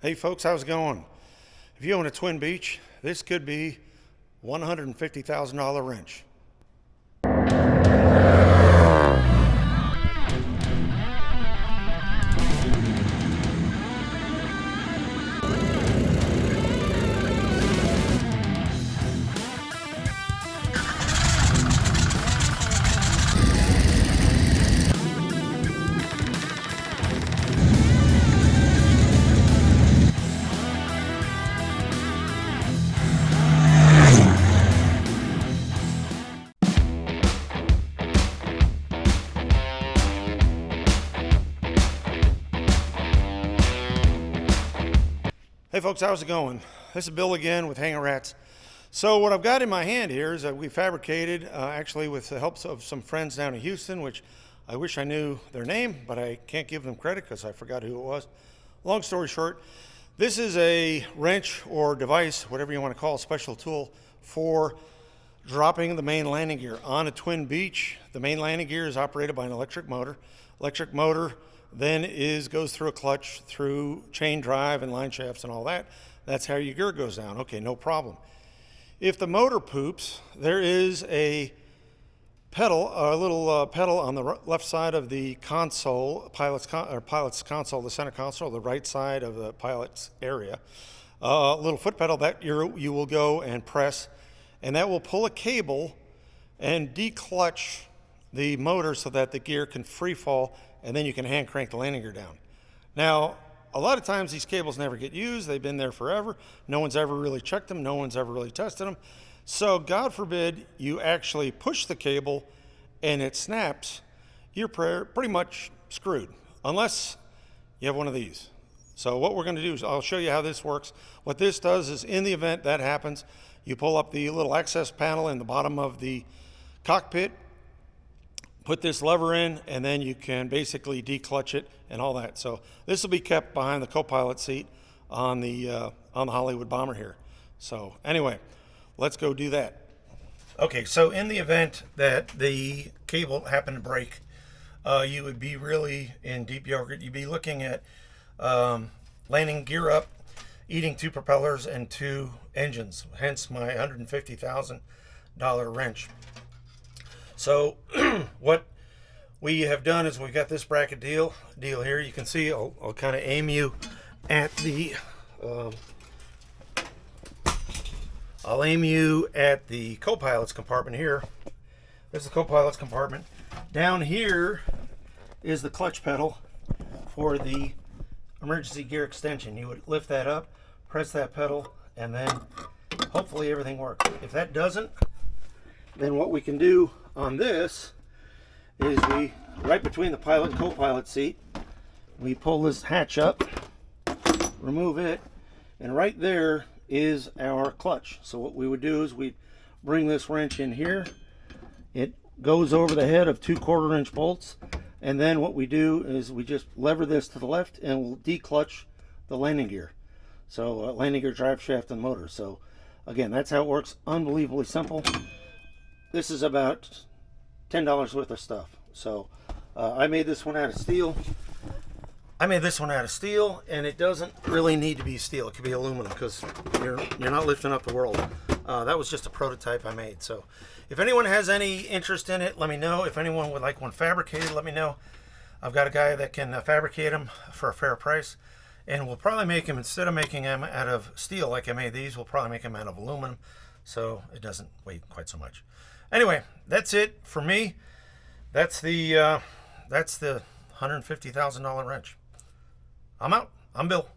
Hey folks, how's it going? If you own a twin Beech, this could be $150,000 wrench. Hey folks, how's it going? This is Bill again with HangaRatz. So what I've got in my hand here is that we fabricated, actually with the help of some friends down in Houston, which I wish I knew their name, but I can't give them credit because I forgot who it was. Long story short, this is a wrench or device, whatever you want to call it, special tool for dropping the main landing gear on a twin Beech. The main landing gear is operated by an electric motor. Electric motor then goes through a clutch, through chain drive and line shafts and all that. That's how your gear goes down. Okay, no problem. If the motor poops, there is a pedal, a little pedal on the left side of the console, pilot's console, the center console, the right side of the pilot's area. A little foot pedal that you will go and press, and that will pull a cable and declutch the motor so that the gear can free fall, and then you can hand crank the landing gear down. Now, a lot of times these cables never get used. They've been there forever. No one's ever really checked them. No one's ever really tested them. So God forbid you actually push the cable and it snaps, you're pretty much screwed, unless you have one of these. So what we're going to do is I'll show you how this works. What this does is, in the event that happens, you pull up the little access panel in the bottom of the cockpit, put this lever in, and then you can basically declutch it and all that. So this will be kept behind the co-pilot seat on the Hollywood bomber here. So anyway, let's go do that. Okay, so in the event that the cable happened to break, you would be really in deep yogurt. You'd be looking at landing gear up, eating 2 propellers and 2 engines, hence my $150,000 wrench. So what we have done is we've got this bracket deal here. You can see I'll kind of aim you at the co-pilot's compartment here. There's the co-pilot's compartment. Down here is the clutch pedal for the emergency gear extension. You would lift that up, press that pedal, and then hopefully everything works. If that doesn't, then what we can do on this is right between the pilot and co-pilot seat, we pull this hatch up, remove it, and right there is our clutch. So what we would do is we bring this wrench in here. It goes over the head of 2 1/4-inch bolts, and then what we do is we just lever this to the left and we'll declutch the landing gear. So landing gear, drive shaft, and motor. So again, that's how it works. Unbelievably simple. This is about $10 worth of stuff. So I made this one out of steel. And it doesn't really need to be steel. It could be aluminum because you're not lifting up the world. That was just a prototype I made. So if anyone has any interest in it, let me know. If anyone would like one fabricated, let me know. I've got a guy that can fabricate them for a fair price. And we'll probably make them, instead of making them out of steel like I made these, we'll probably make them out of aluminum, so it doesn't weigh quite so much. Anyway, that's it for me. That's the $150,000 wrench. I'm out. I'm Bill.